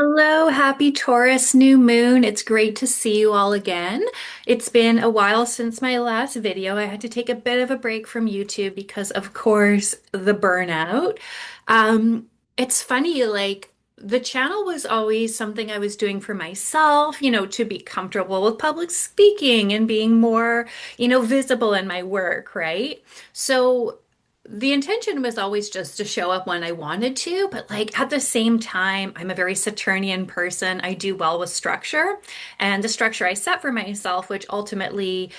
Hello, happy Taurus new moon. It's great to see you all again. It's been a while since my last video. I had to take a bit of a break from YouTube because, of course, the burnout. Um, it's funny, like the channel was always something I was doing for myself, to be comfortable with public speaking and being more, visible in my work, right? So the intention was always just to show up when I wanted to, but like at the same time, I'm a very Saturnian person. I do well with structure, and the structure I set for myself, which ultimately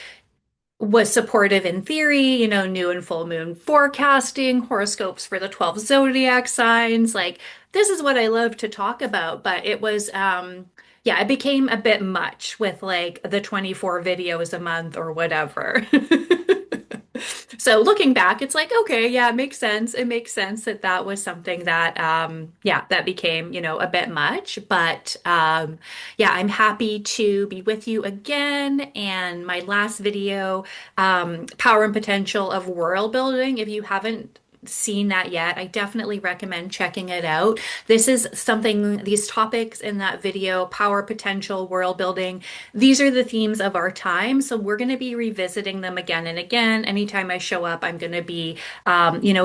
was supportive in theory, new and full moon forecasting, horoscopes for the 12 zodiac signs. Like, this is what I love to talk about, but yeah, it became a bit much with like the 24 videos a month or whatever. So looking back, it's like, okay, yeah, it makes sense. It makes sense that that was something that, yeah, that became, a bit much. But yeah, I'm happy to be with you again. And my last video, Power and Potential of World Building. If you haven't seen that yet, I definitely recommend checking it out. This is something, these topics in that video, power, potential, world building, these are the themes of our time. So we're going to be revisiting them again and again. Anytime I show up, I'm going to be,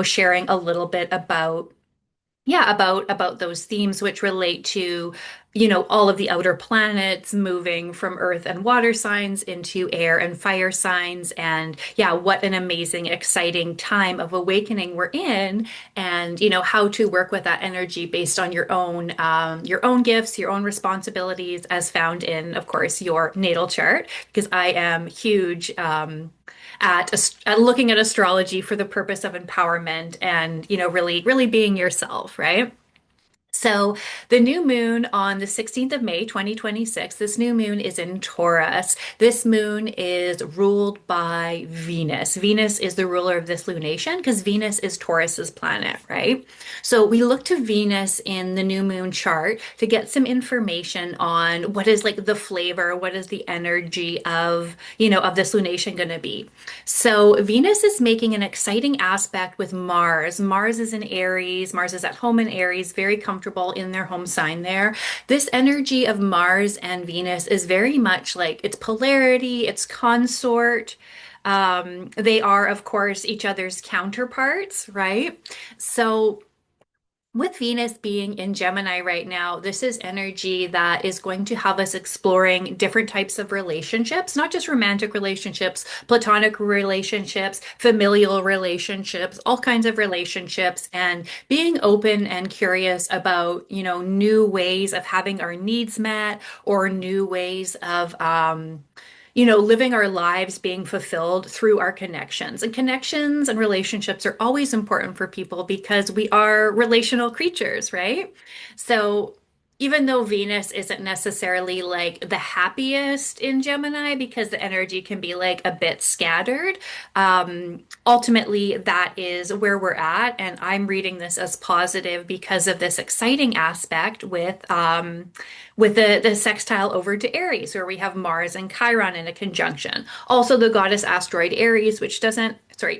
sharing a little bit about yeah, about those themes which relate to, all of the outer planets moving from earth and water signs into air and fire signs. And yeah, what an amazing, exciting time of awakening we're in, and how to work with that energy based on your own gifts, your own responsibilities, as found in, of course, your natal chart, because I am huge. At looking at astrology for the purpose of empowerment and, really being yourself, right? So, the new moon on the 16th of May, 2026, this new moon is in Taurus. This moon is ruled by Venus. Venus is the ruler of this lunation because Venus is Taurus's planet, right? So, we look to Venus in the new moon chart to get some information on what is like the flavor, what is the energy of, of this lunation going to be. So, Venus is making an exciting aspect with Mars. Mars is in Aries. Mars is at home in Aries, very comfortable in their home sign there. This energy of Mars and Venus is very much like its polarity, its consort. They are, of course, each other's counterparts, right? So, with Venus being in Gemini right now, this is energy that is going to have us exploring different types of relationships, not just romantic relationships, platonic relationships, familial relationships, all kinds of relationships, and being open and curious about, new ways of having our needs met or new ways of, living our lives being fulfilled through our connections. And connections and relationships are always important for people because we are relational creatures, right? So even though Venus isn't necessarily like the happiest in Gemini because the energy can be like a bit scattered, ultimately that is where we're at. And I'm reading this as positive because of this exciting aspect with the sextile over to Aries, where we have Mars and Chiron in a conjunction. Also, the goddess asteroid Aries,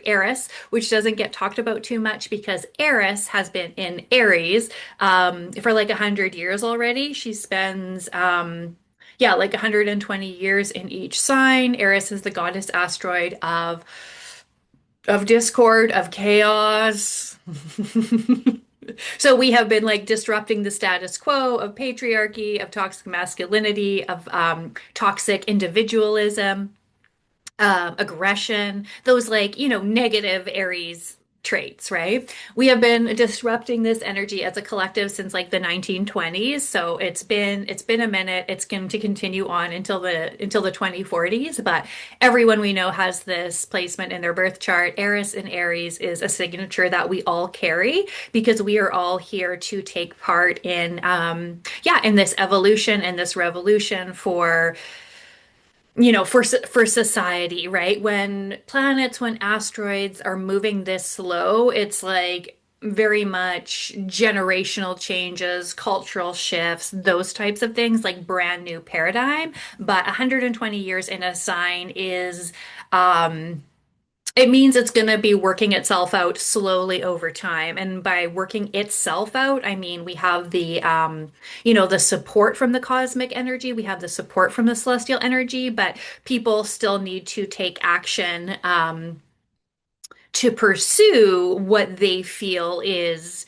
Eris, which doesn't get talked about too much because Eris has been in Aries for like 100 years already. She spends yeah, like 120 years in each sign. Eris is the goddess asteroid of discord, of chaos. So we have been like disrupting the status quo of patriarchy, of toxic masculinity, of toxic individualism, aggression, those like, negative Aries traits, right? We have been disrupting this energy as a collective since like the 1920s. So it's been a minute. It's going to continue on until the 2040s, but everyone we know has this placement in their birth chart. Eris in Aries is a signature that we all carry because we are all here to take part in yeah, in this evolution and this revolution for society, right? When asteroids are moving this slow, it's like very much generational changes, cultural shifts, those types of things, like brand new paradigm. But 120 years in a sign is It means it's going to be working itself out slowly over time. And by working itself out, I mean we have the support from the cosmic energy, we have the support from the celestial energy, but people still need to take action, to pursue what they feel is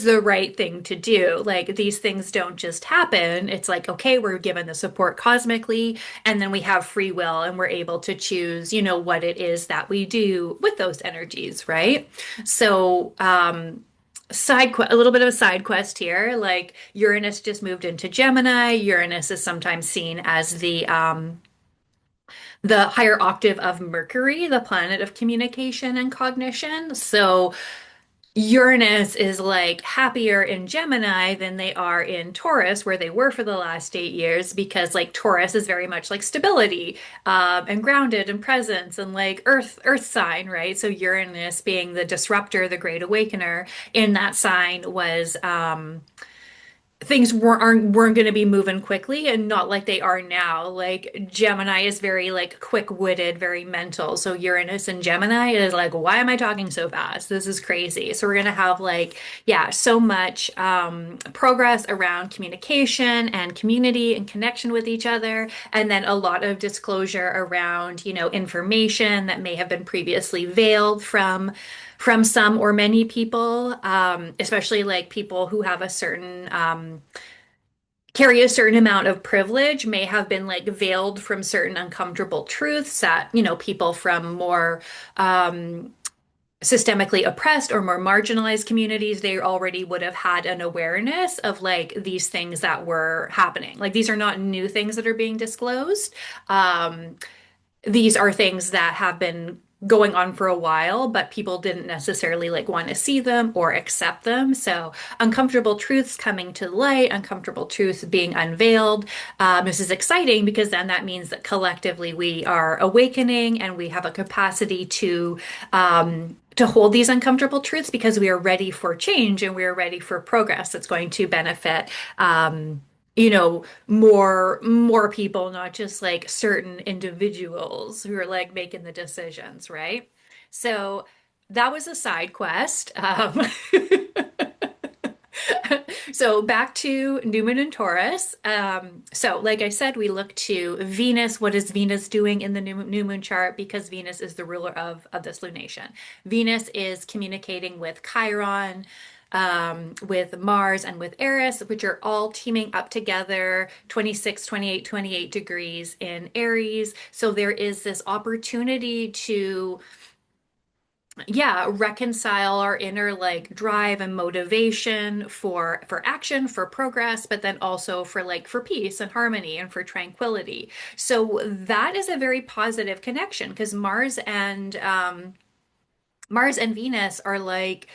the right thing to do. Like these things don't just happen. It's like, okay, we're given the support cosmically, and then we have free will and we're able to choose, what it is that we do with those energies, right? So, a little bit of a side quest here. Like Uranus just moved into Gemini. Uranus is sometimes seen as the higher octave of Mercury, the planet of communication and cognition. So Uranus is like happier in Gemini than they are in Taurus, where they were for the last 8 years, because like Taurus is very much like stability, and grounded and presence and like earth sign, right? So Uranus being the disruptor, the great awakener in that sign was things weren't going to be moving quickly, and not like they are now. Like Gemini is very like quick-witted, very mental. So Uranus and Gemini is like, why am I talking so fast? This is crazy. So we're going to have like, yeah, so much progress around communication and community and connection with each other, and then a lot of disclosure around, information that may have been previously veiled from some or many people, especially like people who have a certain carry a certain amount of privilege, may have been like veiled from certain uncomfortable truths that, people from more systemically oppressed or more marginalized communities, they already would have had an awareness of like these things that were happening. Like these are not new things that are being disclosed. These are things that have been going on for a while, but people didn't necessarily like want to see them or accept them. So uncomfortable truths coming to light, uncomfortable truths being unveiled. This is exciting because then that means that collectively we are awakening and we have a capacity to hold these uncomfortable truths because we are ready for change and we are ready for progress that's going to benefit more people, not just like certain individuals who are like making the decisions, right? So that was a side quest. So back to New Moon and Taurus. So like I said, we look to Venus. What is Venus doing in the new moon chart? Because Venus is the ruler of this lunation. Venus is communicating with Chiron, with Mars and with Eris, which are all teaming up together 26, 28, 28 degrees in Aries. So there is this opportunity to, yeah, reconcile our inner like drive and motivation for action, for progress, but then also for peace and harmony and for tranquility. So that is a very positive connection because Mars and Venus are like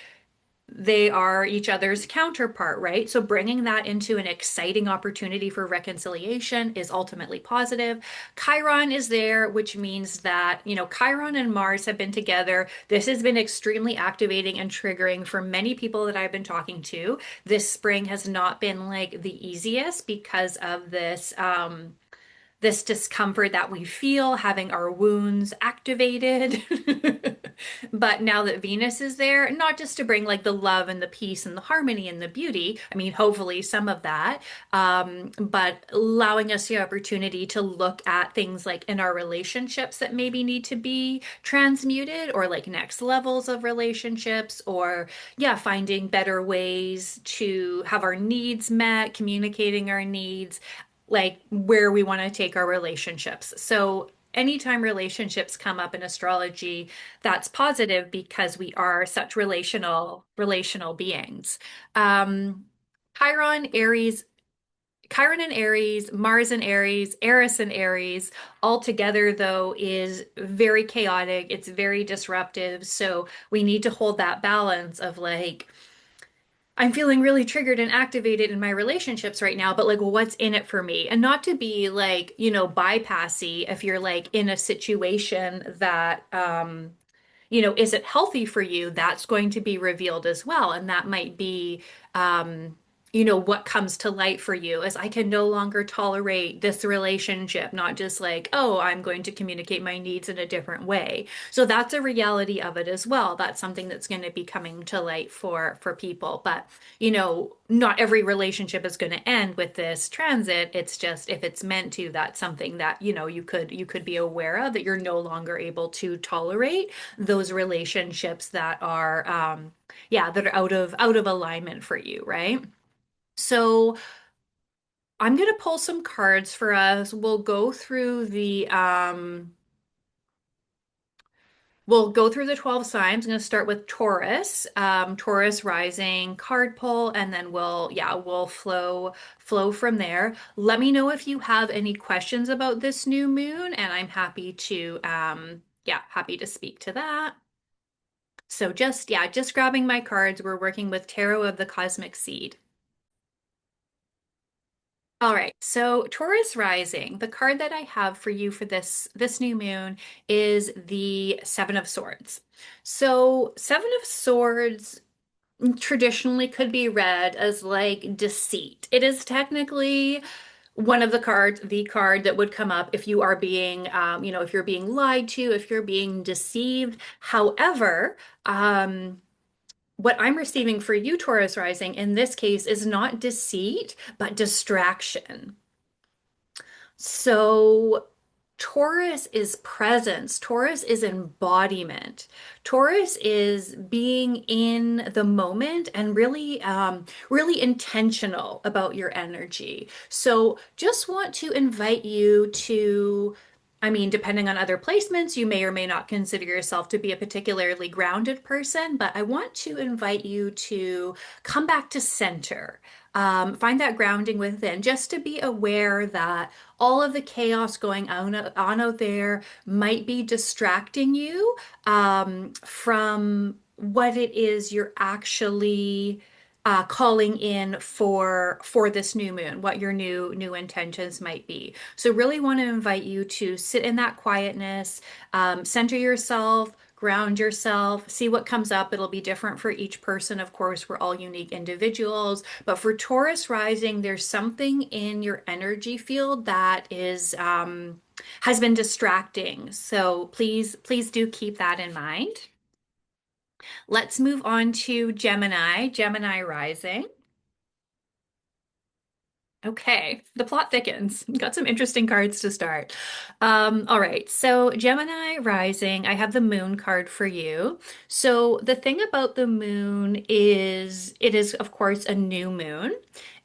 they are each other's counterpart, right? So bringing that into an exciting opportunity for reconciliation is ultimately positive. Chiron is there, which means that, Chiron and Mars have been together. This has been extremely activating and triggering for many people that I've been talking to. This spring has not been like the easiest because of this discomfort that we feel having our wounds activated. But now that Venus is there, not just to bring like the love and the peace and the harmony and the beauty, I mean, hopefully some of that, but allowing us the opportunity to look at things like in our relationships that maybe need to be transmuted, or like next levels of relationships, or yeah, finding better ways to have our needs met, communicating our needs, like where we want to take our relationships. So anytime relationships come up in astrology, that's positive because we are such relational beings. Um, Chiron, Aries, Chiron and Aries, Mars and Aries, Eris and Aries, all together though is very chaotic. It's very disruptive. So we need to hold that balance of like, I'm feeling really triggered and activated in my relationships right now, but like, well, what's in it for me? And not to be like, bypassy if you're like in a situation that, isn't healthy for you, that's going to be revealed as well. And that might be, what comes to light for you is I can no longer tolerate this relationship, not just like, oh, I'm going to communicate my needs in a different way. So that's a reality of it as well. That's something that's going to be coming to light for people. But, not every relationship is going to end with this transit. It's just if it's meant to, that's something that, you could be aware of that you're no longer able to tolerate those relationships that are yeah, that are out of alignment for you, right? So I'm going to pull some cards for us. We'll go through the 12 signs. I'm going to start with Taurus, Taurus rising card pull, and then we'll flow from there. Let me know if you have any questions about this new moon, and I'm happy to speak to that. So just grabbing my cards. We're working with Tarot of the Cosmic Seed. All right, so Taurus rising, the card that I have for you for this new moon is the Seven of Swords. So, Seven of Swords traditionally could be read as like deceit. It is technically one of the cards, the card that would come up if you are being, if you're being lied to, if you're being deceived. However, what I'm receiving for you, Taurus rising, in this case is not deceit, but distraction. So Taurus is presence. Taurus is embodiment. Taurus is being in the moment and really intentional about your energy. So just want to invite you to, I mean, depending on other placements, you may or may not consider yourself to be a particularly grounded person, but I want to invite you to come back to center. Find that grounding within, just to be aware that all of the chaos going on out there might be distracting you from what it is you're actually calling in for this new moon, what your new intentions might be. So really want to invite you to sit in that quietness, center yourself, ground yourself, see what comes up. It'll be different for each person. Of course, we're all unique individuals, but for Taurus rising, there's something in your energy field that is has been distracting. So please do keep that in mind. Let's move on to Gemini, Gemini rising. Okay, the plot thickens. Got some interesting cards to start. All right, so Gemini rising, I have the moon card for you. So the thing about the moon is it is, of course, a new moon.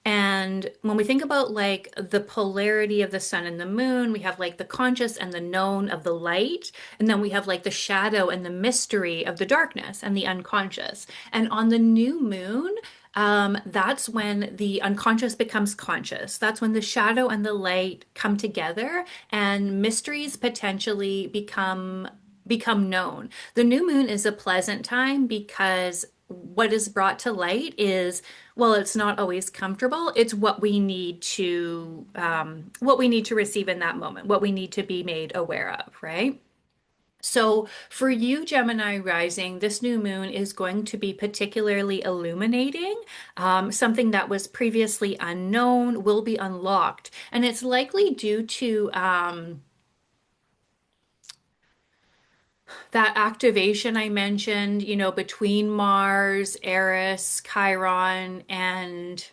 And when we think about like the polarity of the sun and the moon, we have like the conscious and the known of the light. And then we have like the shadow and the mystery of the darkness and the unconscious. And on the new moon, that's when the unconscious becomes conscious. That's when the shadow and the light come together and mysteries potentially become known. The new moon is a pleasant time because what is brought to light is, well, it's not always comfortable. It's what we need to receive in that moment, what we need to be made aware of, right? So, for you, Gemini rising, this new moon is going to be particularly illuminating. Something that was previously unknown will be unlocked. And it's likely due to that activation I mentioned, between Mars, Eris, Chiron, and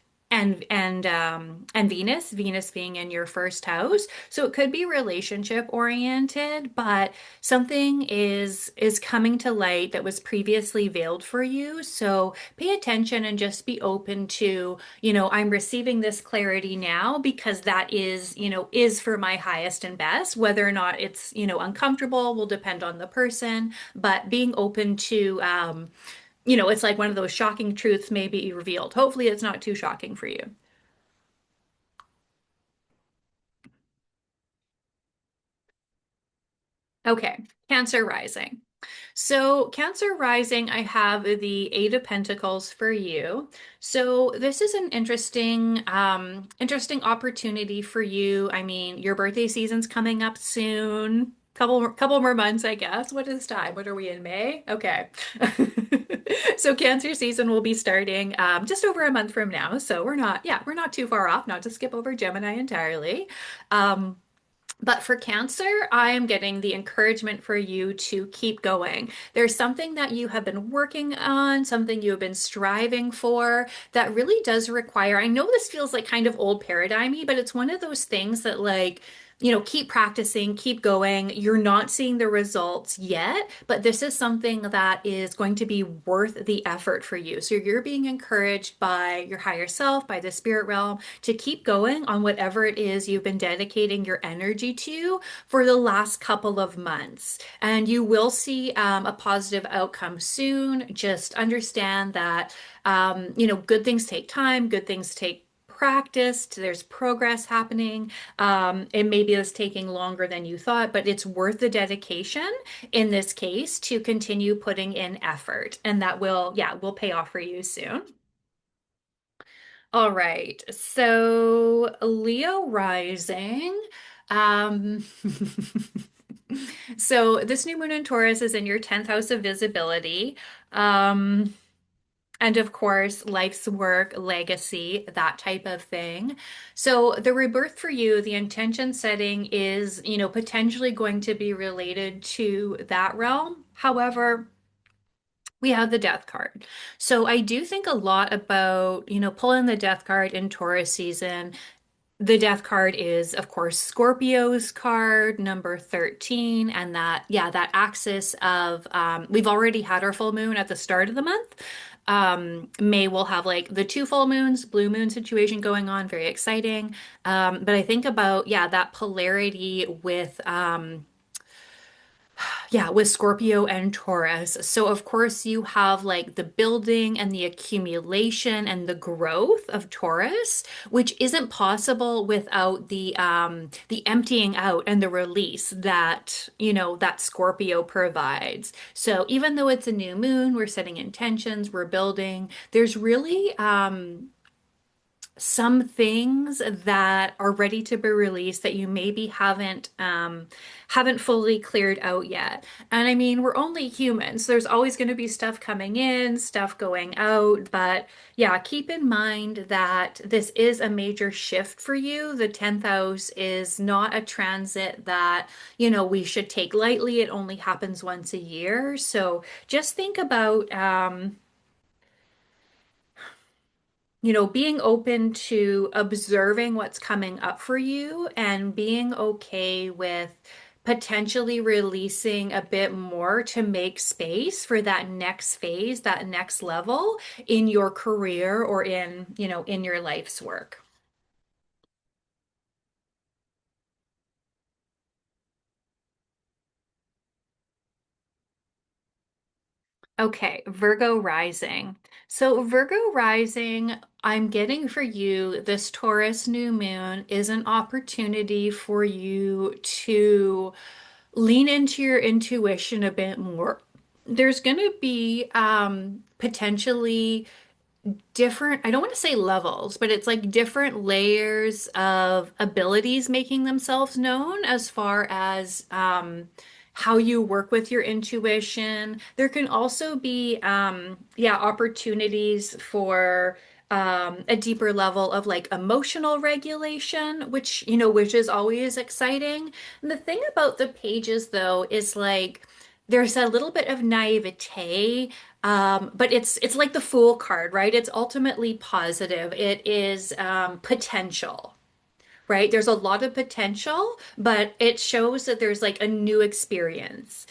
Venus, Venus being in your first house. So it could be relationship oriented, but something is coming to light that was previously veiled for you. So pay attention and just be open to, I'm receiving this clarity now because that is for my highest and best. Whether or not it's, uncomfortable will depend on the person, but being open to it's like one of those shocking truths may be revealed. Hopefully, it's not too shocking for you. Okay, Cancer rising. So, Cancer rising, I have the Eight of Pentacles for you. So, this is an interesting opportunity for you. I mean, your birthday season's coming up soon. couple more months, I guess. What is time? What are we in May? Okay. So Cancer season will be starting just over a month from now. So we're not too far off, not to skip over Gemini entirely. Um, but for Cancer, I am getting the encouragement for you to keep going. There's something that you have been working on, something you have been striving for that really does require. I know this feels like kind of old paradigmy, but it's one of those things that keep practicing, keep going. You're not seeing the results yet, but this is something that is going to be worth the effort for you. So you're being encouraged by your higher self, by the spirit realm, to keep going on whatever it is you've been dedicating your energy to for the last couple of months. And you will see a positive outcome soon. Just understand that, good things take time, good things take practice, there's progress happening. It maybe is taking longer than you thought, but it's worth the dedication in this case to continue putting in effort. And that will pay off for you soon. All right. So Leo rising. Um, so this new moon in Taurus is in your 10th house of visibility. Um, and of course, life's work, legacy, that type of thing. So the rebirth for you, the intention setting is, potentially going to be related to that realm. However, we have the death card. So I do think a lot about, pulling the death card in Taurus season. The death card is, of course, Scorpio's card, number 13. And that axis of, we've already had our full moon at the start of the month. May will have like the two full moons, blue moon situation going on, very exciting. But I think about, that polarity with Scorpio and Taurus. So of course you have like the building and the accumulation and the growth of Taurus, which isn't possible without the emptying out and the release that Scorpio provides. So even though it's a new moon, we're setting intentions, we're building. There's really some things that are ready to be released that you maybe haven't fully cleared out yet. And I mean, we're only humans. So there's always going to be stuff coming in, stuff going out, but yeah, keep in mind that this is a major shift for you. The 10th house is not a transit that, we should take lightly. It only happens once a year. So just think about being open to observing what's coming up for you and being okay with potentially releasing a bit more to make space for that next phase, that next level in your career or in your life's work. Okay, Virgo rising. So, Virgo rising, I'm getting for you this Taurus new moon is an opportunity for you to lean into your intuition a bit more. There's going to be potentially different, I don't want to say levels, but it's like different layers of abilities making themselves known as far as how you work with your intuition. There can also be, opportunities for a deeper level of like emotional regulation, which is always exciting. And the thing about the pages, though, is like there's a little bit of naivete, but it's like the Fool card, right? It's ultimately positive. It is potential, right? There's a lot of potential, but it shows that there's like a new experience,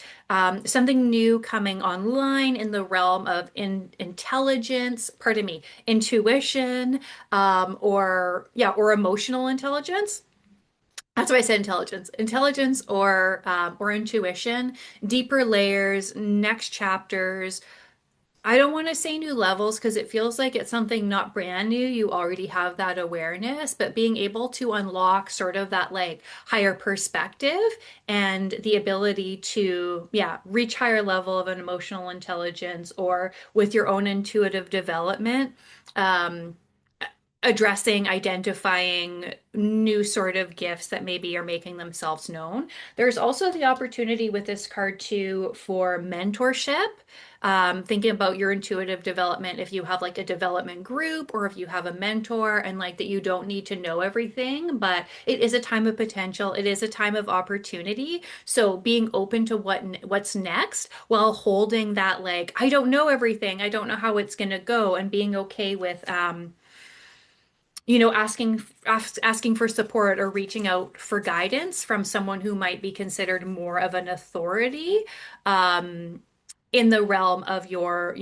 something new coming online in the realm of intelligence, pardon me, intuition, or emotional intelligence. That's why I said intelligence or intuition, deeper layers, next chapters. I don't want to say new levels because it feels like it's something not brand new. You already have that awareness, but being able to unlock sort of that like higher perspective and the ability to, reach higher level of an emotional intelligence or with your own intuitive development. Um, addressing, identifying new sort of gifts that maybe are making themselves known. There's also the opportunity with this card too for mentorship. Thinking about your intuitive development, if you have like a development group or if you have a mentor and like that you don't need to know everything, but it is a time of potential. It is a time of opportunity. So being open to what's next while holding that like, I don't know everything. I don't know how it's going to go and being okay with asking for support or reaching out for guidance from someone who might be considered more of an authority um, in the realm of your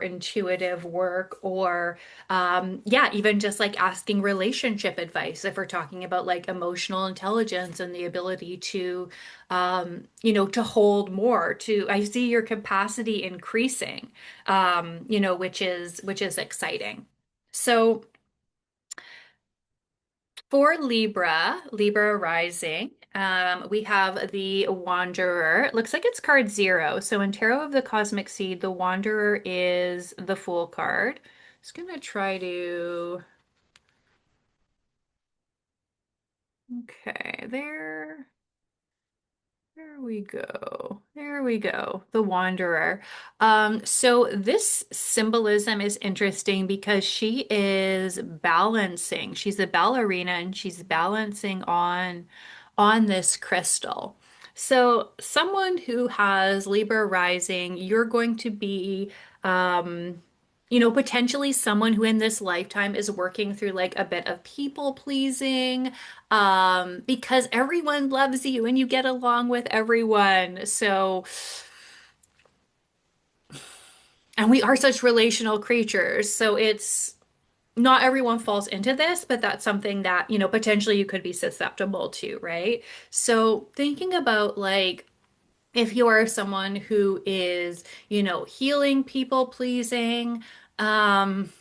intuitive work or yeah, even just like asking relationship advice if we're talking about like emotional intelligence and the ability to to hold more to I see your capacity increasing which is exciting. So for Libra rising, we have the Wanderer. It looks like it's card 0. So in Tarot of the Cosmic Seed, the Wanderer is the Fool card. Just gonna try to. Okay, there. There we go. There we go. The Wanderer. So this symbolism is interesting because she is balancing. She's a ballerina and she's balancing on this crystal. So someone who has Libra rising, you're going to be potentially someone who in this lifetime is working through like a bit of people pleasing, because everyone loves you and you get along with everyone. So, and we are such relational creatures. So it's not everyone falls into this, but that's something that, potentially you could be susceptible to, right? So thinking about like, if you are someone who is, healing people pleasing, um,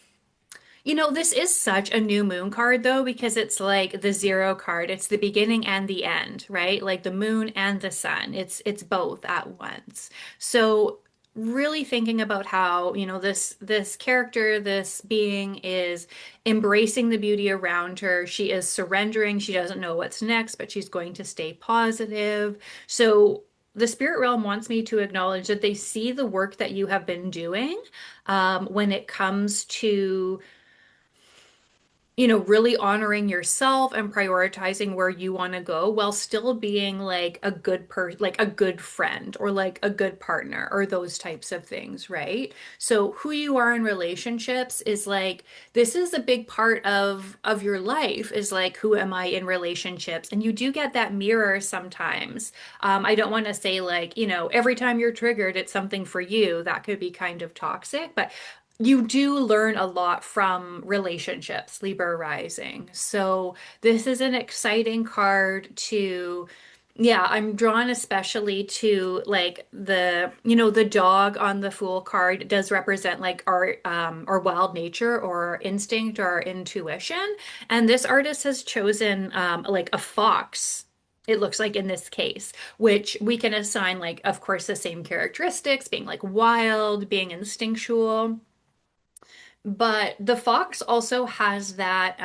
this is such a new moon card though, because it's like the 0 card. It's the beginning and the end, right? Like the moon and the sun. It's both at once. So really thinking about how, this character, this being is embracing the beauty around her. She is surrendering. She doesn't know what's next, but she's going to stay positive. So the spirit realm wants me to acknowledge that they see the work that you have been doing when it comes to really honoring yourself and prioritizing where you want to go while still being like like a good friend or like a good partner or those types of things, right? So who you are in relationships is like this is a big part of your life is like who am I in relationships? And you do get that mirror sometimes. I don't want to say like, every time you're triggered, it's something for you. That could be kind of toxic, but you do learn a lot from relationships, Libra rising. So this is an exciting card to, yeah, I'm drawn especially to like the dog on the Fool card does represent like our wild nature or our instinct or our intuition. And this artist has chosen like a fox. It looks like in this case, which we can assign like, of course, the same characteristics, being like wild, being instinctual. But the fox also has that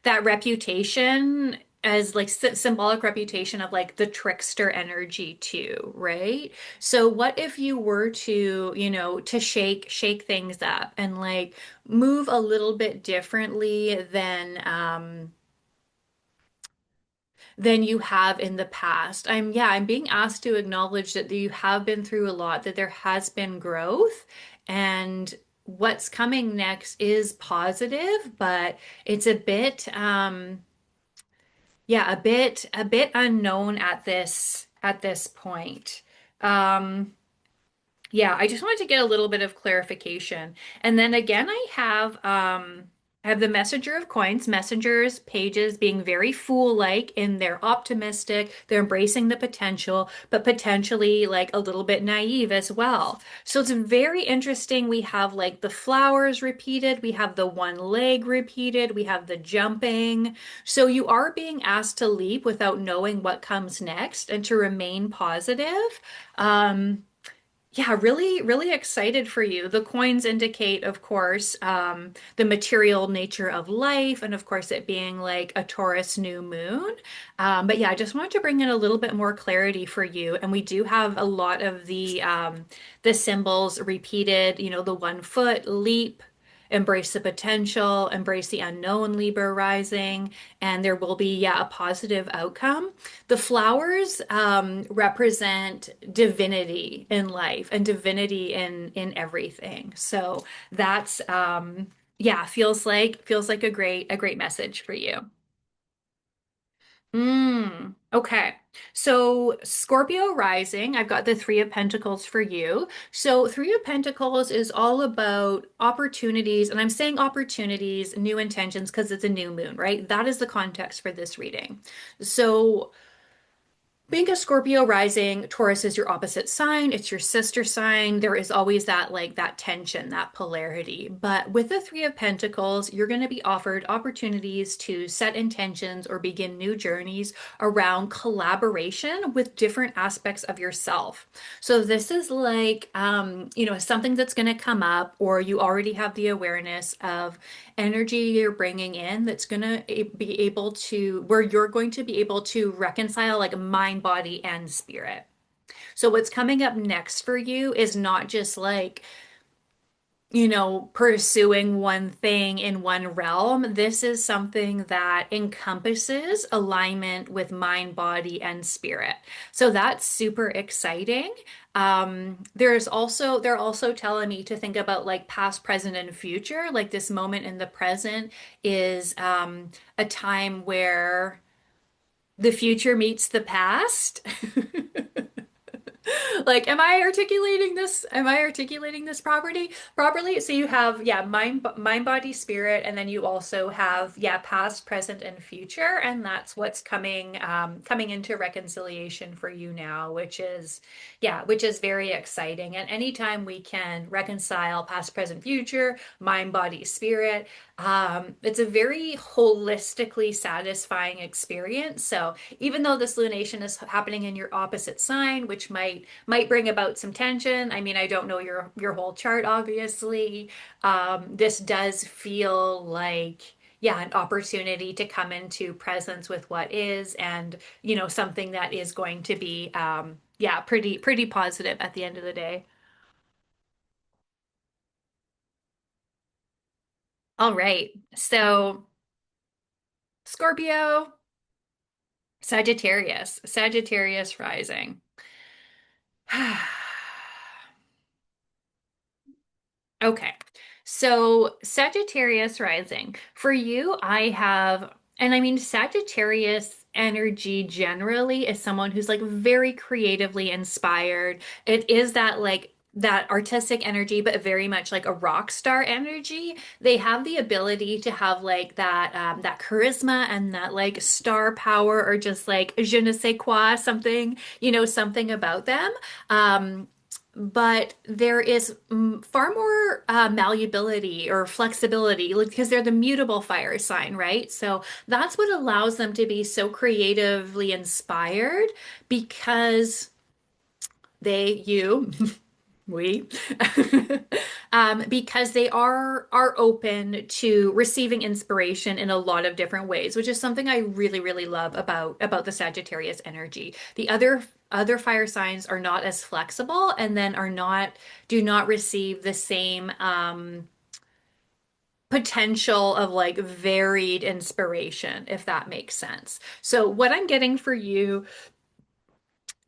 reputation as like symbolic reputation of like the trickster energy too, right? So what if you were to, to shake things up and like move a little bit differently than you have in the past. I'm being asked to acknowledge that you have been through a lot, that there has been growth, and what's coming next is positive, but it's a bit, yeah, a bit unknown at this point. Um, yeah, I just wanted to get a little bit of clarification. And then again, I have the Messenger of Coins, messengers, pages being very fool-like in they're optimistic, they're embracing the potential, but potentially like a little bit naive as well. So it's very interesting. We have like the flowers repeated, we have the one leg repeated, we have the jumping. So you are being asked to leap without knowing what comes next and to remain positive. Um, Yeah, really, really excited for you. The coins indicate, of course, the material nature of life, and of course, it being like a Taurus new moon. But yeah, I just wanted to bring in a little bit more clarity for you. And we do have a lot of the symbols repeated. You know, the 1 foot leap, embrace the potential, embrace the unknown, Libra rising, and there will be, yeah, a positive outcome. The flowers represent divinity in life and divinity in everything. So that's yeah, feels like a great message for you. Okay. So Scorpio rising, I've got the Three of Pentacles for you. So Three of Pentacles is all about opportunities, and I'm saying opportunities, new intentions because it's a new moon, right? That is the context for this reading. So being a Scorpio rising, Taurus is your opposite sign. It's your sister sign. There is always that like that tension, that polarity. But with the Three of Pentacles, you're going to be offered opportunities to set intentions or begin new journeys around collaboration with different aspects of yourself. So this is like, something that's going to come up, or you already have the awareness of energy you're bringing in that's going to be able to, where you're going to be able to reconcile like mind, body, and spirit. So what's coming up next for you is not just like, pursuing one thing in one realm. This is something that encompasses alignment with mind, body, and spirit. So that's super exciting. They're also telling me to think about like past, present, and future. Like this moment in the present is a time where the future meets the past. Like, am I articulating this properly? So you have, yeah, mind, body, spirit, and then you also have, yeah, past, present, and future. And that's what's coming into reconciliation for you now, which is very exciting. And anytime we can reconcile past, present, future, mind, body, spirit, it's a very holistically satisfying experience. So even though this lunation is happening in your opposite sign, which might bring about some tension. I mean, I don't know your whole chart, obviously. This does feel like, yeah, an opportunity to come into presence with what is, and something that is going to be, yeah, pretty positive at the end of the day. All right, so Scorpio, Sagittarius rising. Okay. So Sagittarius rising. For you, I have, and I mean, Sagittarius energy generally is someone who's like very creatively inspired. It is that like that artistic energy, but very much like a rock star energy. They have the ability to have like that charisma and that like star power, or just like je ne sais quoi, something, something about them. But there is far more malleability or flexibility, like, because they're the mutable fire sign, right? So that's what allows them to be so creatively inspired, because you, we, because they are open to receiving inspiration in a lot of different ways, which is something I really, really love about the Sagittarius energy. The other fire signs are not as flexible, and then do not receive the same potential of like varied inspiration, if that makes sense. So what I'm getting for you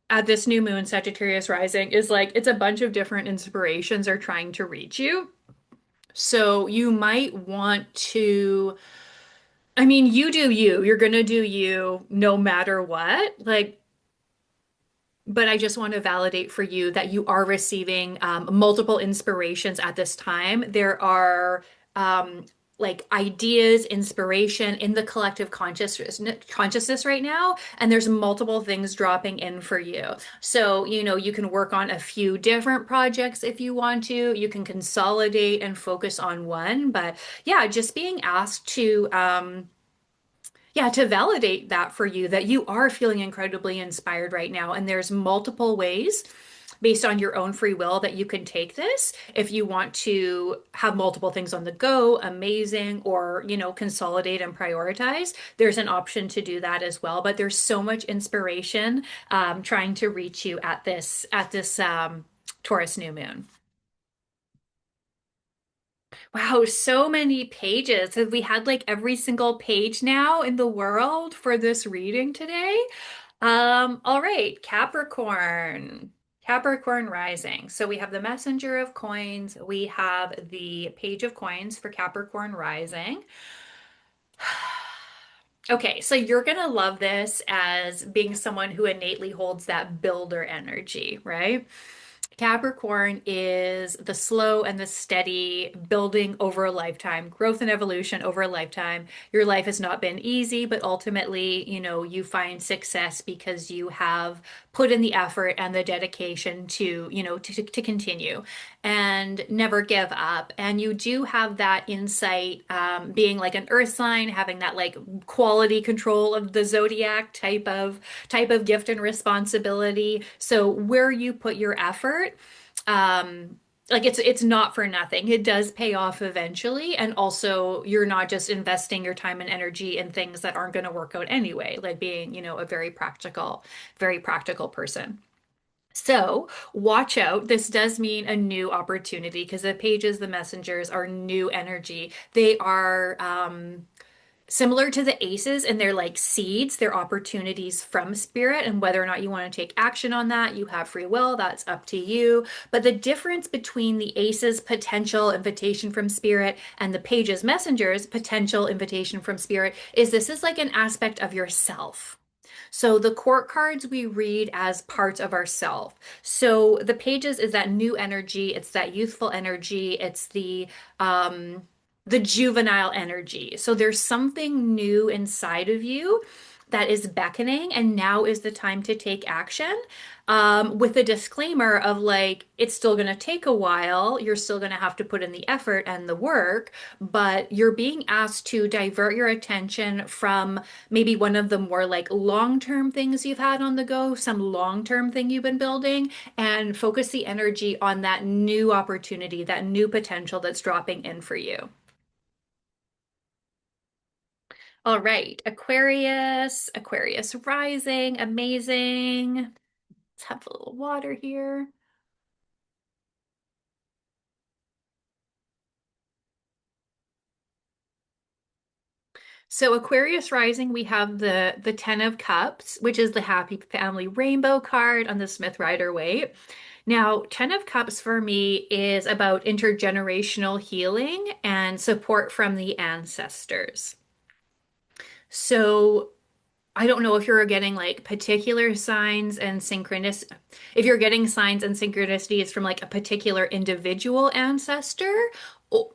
at this new moon, Sagittarius rising, is like it's a bunch of different inspirations are trying to reach you. So you might want to, I mean, you do you. You're gonna do you no matter what. Like, but I just want to validate for you that you are receiving multiple inspirations at this time. There are like ideas, inspiration in the collective consciousness right now, and there's multiple things dropping in for you. So, you can work on a few different projects if you want to. You can consolidate and focus on one, but yeah, just being asked to yeah, to validate that for you, that you are feeling incredibly inspired right now. And there's multiple ways. based on your own free will that you can take this. If you want to have multiple things on the go, amazing, or, consolidate and prioritize, there's an option to do that as well. But there's so much inspiration trying to reach you at this Taurus new moon. Wow, so many pages. Have we had like every single page now in the world for this reading today? All right, Capricorn. Capricorn rising. So we have the Messenger of Coins. We have the Page of Coins for Capricorn rising. Okay, so you're gonna love this as being someone who innately holds that builder energy, right? Capricorn is the slow and the steady building over a lifetime, growth and evolution over a lifetime. Your life has not been easy, but ultimately, you find success because you have put in the effort and the dedication to continue and never give up. And you do have that insight, being like an earth sign, having that like quality control of the zodiac type of gift and responsibility. So where you put your effort, like it's not for nothing. It does pay off eventually. And also you're not just investing your time and energy in things that aren't going to work out anyway, like being, a very practical person. So watch out. This does mean a new opportunity because the pages, the messengers are new energy. They are similar to the aces, and they're like seeds, they're opportunities from spirit, and whether or not you want to take action on that, you have free will, that's up to you. But the difference between the aces potential invitation from spirit and the pages messengers potential invitation from spirit is this is like an aspect of yourself. So the court cards we read as parts of ourself. So the pages is that new energy, it's that youthful energy, it's the juvenile energy. So there's something new inside of you that is beckoning, and now is the time to take action. With a disclaimer of like, it's still going to take a while. You're still going to have to put in the effort and the work, but you're being asked to divert your attention from maybe one of the more like long-term things you've had on the go, some long-term thing you've been building, and focus the energy on that new opportunity, that new potential that's dropping in for you. All right, Aquarius, Aquarius rising, amazing. Let's have a little water here. So Aquarius rising, we have the Ten of Cups, which is the Happy Family Rainbow card on the Smith Rider-Waite. Now, Ten of Cups for me is about intergenerational healing and support from the ancestors. So I don't know if you're getting like particular signs and if you're getting signs and synchronicities from like a particular individual ancestor,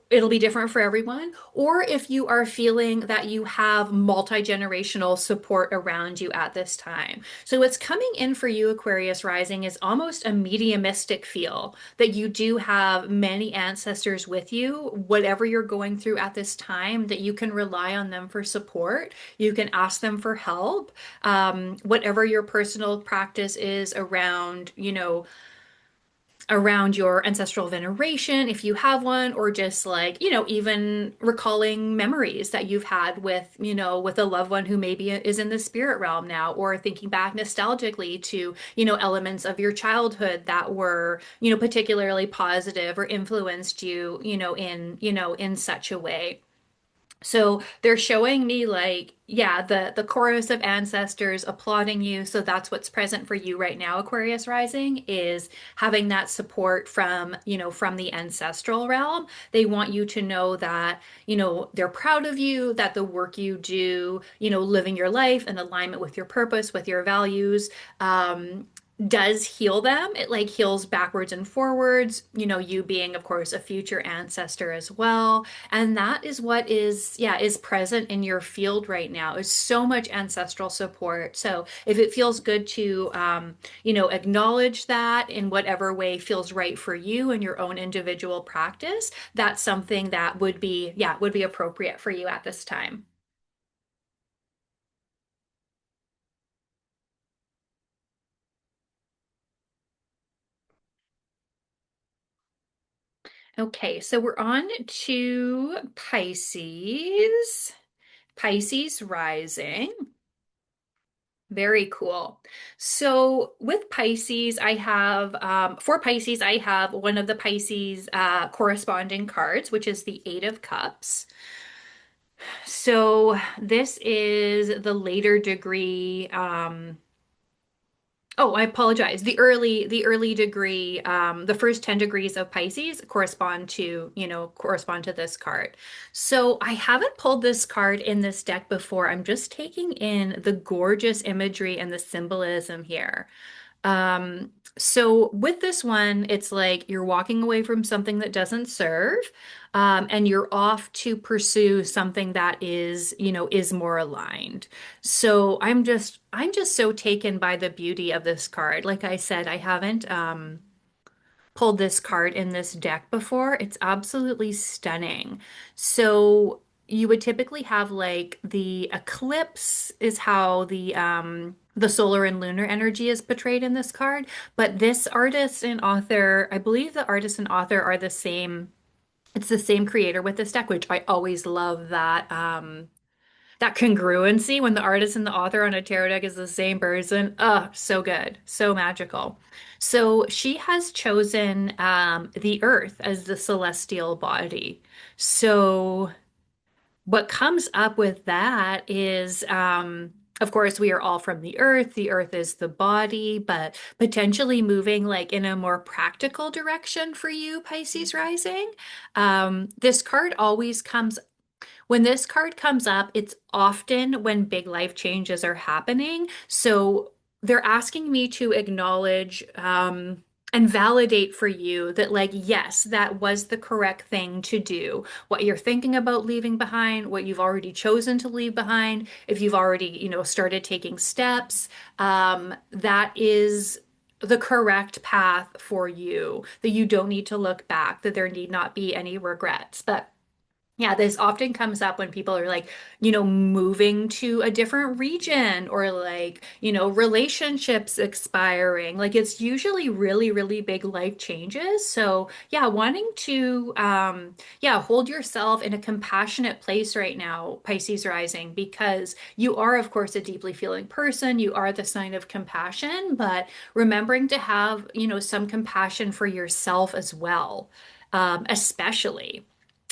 it'll be different for everyone. Or if you are feeling that you have multi-generational support around you at this time. So what's coming in for you, Aquarius rising, is almost a mediumistic feel that you do have many ancestors with you, whatever you're going through at this time, that you can rely on them for support. You can ask them for help. Whatever your personal practice is around your ancestral veneration, if you have one, or just like, even recalling memories that you've had with a loved one who maybe is in the spirit realm now, or thinking back nostalgically to, elements of your childhood that were, particularly positive or influenced you, in such a way. So they're showing me like, yeah, the chorus of ancestors applauding you. So that's what's present for you right now, Aquarius rising, is having that support from the ancestral realm. They want you to know that, they're proud of you, that the work you do, living your life in alignment with your purpose, with your values, does heal them. It like heals backwards and forwards, you being, of course, a future ancestor as well. And that is what is present in your field right now is so much ancestral support. So if it feels good to, acknowledge that in whatever way feels right for you in your own individual practice, that's something that would be appropriate for you at this time. Okay, so we're on to Pisces. Pisces rising. Very cool. So with Pisces, for Pisces, I have one of the Pisces corresponding cards, which is the Eight of Cups. So this is the later degree. Oh, I apologize. The early degree, the first 10 degrees of Pisces correspond to this card. So I haven't pulled this card in this deck before. I'm just taking in the gorgeous imagery and the symbolism here. So with this one, it's like you're walking away from something that doesn't serve, and you're off to pursue something that is more aligned. So I'm just so taken by the beauty of this card. Like I said, I haven't pulled this card in this deck before. It's absolutely stunning. So you would typically have like the eclipse is how the solar and lunar energy is portrayed in this card, but this artist and author, I believe the artist and author are the same. It's the same creator with this deck, which I always love that congruency when the artist and the author on a tarot deck is the same person. Oh, so good, so magical. So she has chosen the earth as the celestial body. So what comes up with that is, of course, we are all from the earth. The earth is the body, but potentially moving like in a more practical direction for you, Pisces rising. This card always comes when this card comes up, it's often when big life changes are happening. So they're asking me to acknowledge and validate for you that, like, yes, that was the correct thing to do. What you're thinking about leaving behind, what you've already chosen to leave behind, if you've already, started taking steps, that is the correct path for you, that you don't need to look back, that there need not be any regrets. But yeah, this often comes up when people are like, moving to a different region or like, relationships expiring. Like it's usually really, really big life changes. So yeah, wanting to, yeah, hold yourself in a compassionate place right now, Pisces rising, because you are, of course, a deeply feeling person. You are the sign of compassion, but remembering to have, some compassion for yourself as well, especially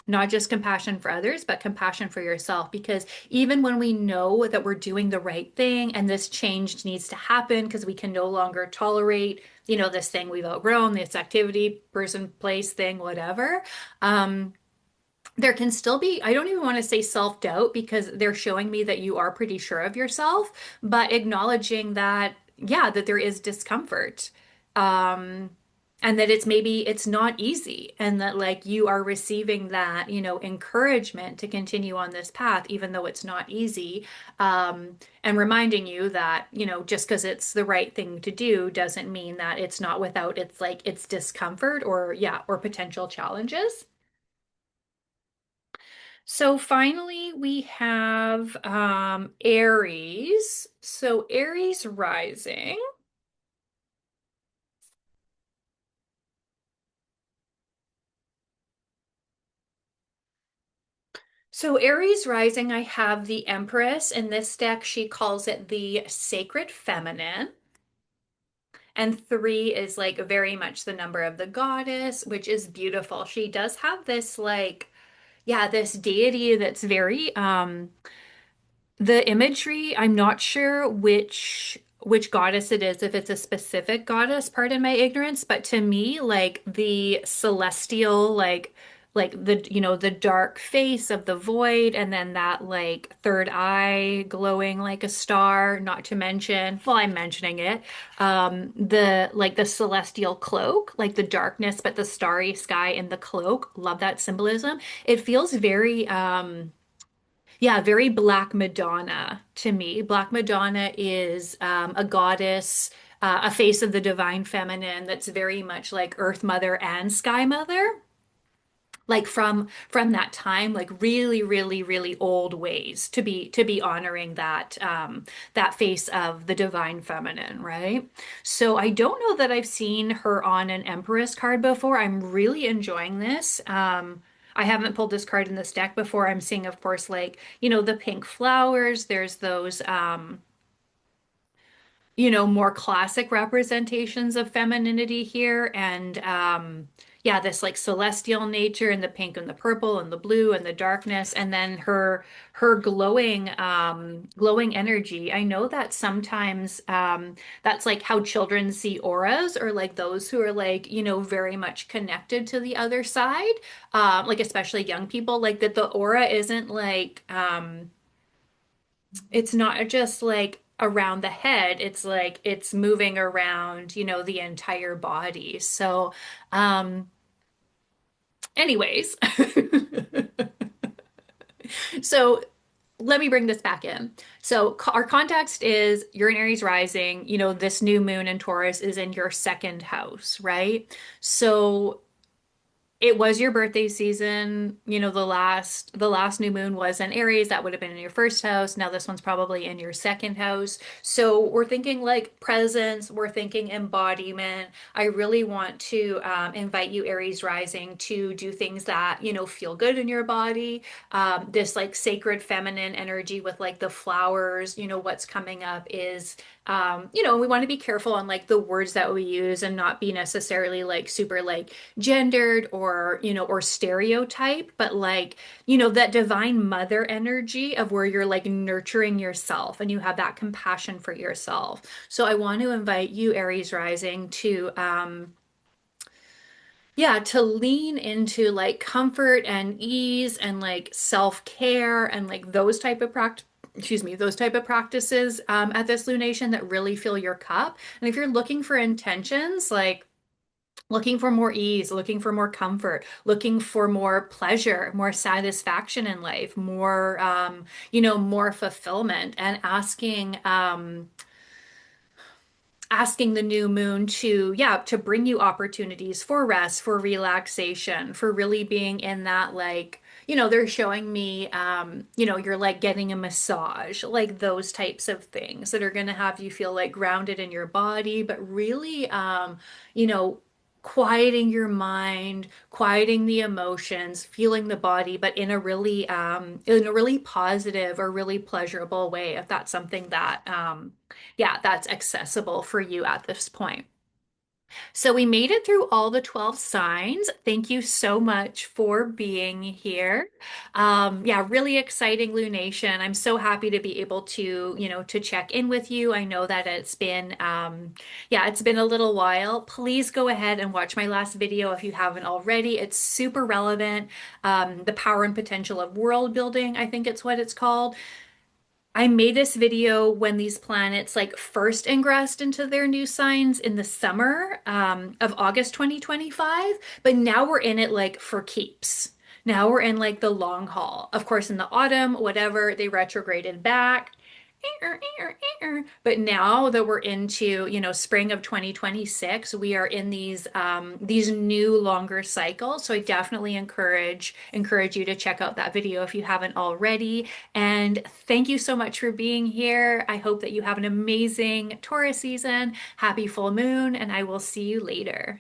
not just compassion for others, but compassion for yourself. Because even when we know that we're doing the right thing and this change needs to happen because we can no longer tolerate, this thing we've outgrown, this activity, person, place, thing, whatever, there can still be, I don't even want to say self-doubt because they're showing me that you are pretty sure of yourself, but acknowledging that, yeah, that there is discomfort. Um, and that it's not easy and that like you are receiving that, encouragement to continue on this path, even though it's not easy. And reminding you that, just because it's the right thing to do doesn't mean that it's not without its discomfort or yeah, or potential challenges. So finally, we have Aries. So Aries rising. So Aries rising, I have the Empress. In this deck, she calls it the Sacred Feminine. And three is like very much the number of the goddess, which is beautiful. She does have this like, yeah, this deity that's very the imagery, I'm not sure which goddess it is, if it's a specific goddess, pardon my ignorance, but to me, like the celestial, like the dark face of the void, and then that like third eye glowing like a star, not to mention, well, I'm mentioning it, the celestial cloak, like the darkness, but the starry sky in the cloak. Love that symbolism. It feels very yeah, very Black Madonna to me. Black Madonna is a goddess, a face of the divine feminine that's very much like Earth Mother and Sky Mother. like from that time, like really, really, really old ways to be honoring that that face of the divine feminine, right? So I don't know that I've seen her on an Empress card before. I'm really enjoying this. I haven't pulled this card in this deck before. I'm seeing, of course, like, the pink flowers. There's those more classic representations of femininity here. And yeah, this like celestial nature and the pink and the purple and the blue and the darkness. And then her glowing energy. I know that sometimes that's like how children see auras, or like those who are like, very much connected to the other side. Like especially young people, like that the aura isn't like it's not just like around the head, it's like it's moving around, the entire body. So, um, anyways, so let me bring this back in. So, our context is you're in Aries rising, this new moon in Taurus is in your second house, right? So, it was your birthday season. The last new moon was in Aries. That would have been in your first house. Now this one's probably in your second house. So we're thinking like presence, we're thinking embodiment. I really want to invite you, Aries rising, to do things that, feel good in your body. This like sacred feminine energy with like the flowers, what's coming up is we want to be careful on like the words that we use and not be necessarily like super like gendered or stereotype, but like, that divine mother energy of where you're like nurturing yourself and you have that compassion for yourself. So I want to invite you, Aries rising, to yeah, to lean into like comfort and ease and like self-care and like those type of practices at this lunation that really fill your cup. And if you're looking for intentions, like looking for more ease, looking for more comfort, looking for more pleasure, more satisfaction in life, more more fulfillment, and asking the new moon to, yeah, to bring you opportunities for rest, for relaxation, for really being in that, like, they're showing me, you're like getting a massage, like those types of things that are going to have you feel like grounded in your body, but really, you know, quieting your mind, quieting the emotions, feeling the body, but in a really positive or really pleasurable way, if that's something that yeah, that's accessible for you at this point. So we made it through all the 12 signs. Thank you so much for being here. Yeah, really exciting lunation. I'm so happy to be able to, to check in with you. I know that yeah, it's been a little while. Please go ahead and watch my last video if you haven't already. It's super relevant. The power and potential of world building, I think it's what it's called. I made this video when these planets like first ingressed into their new signs in the summer of August 2025, but now we're in it like for keeps. Now we're in like the long haul. Of course, in the autumn, whatever, they retrograded back. But now that we're into, spring of 2026, we are in these new longer cycles. So I definitely encourage you to check out that video if you haven't already. And thank you so much for being here. I hope that you have an amazing Taurus season. Happy full moon, and I will see you later.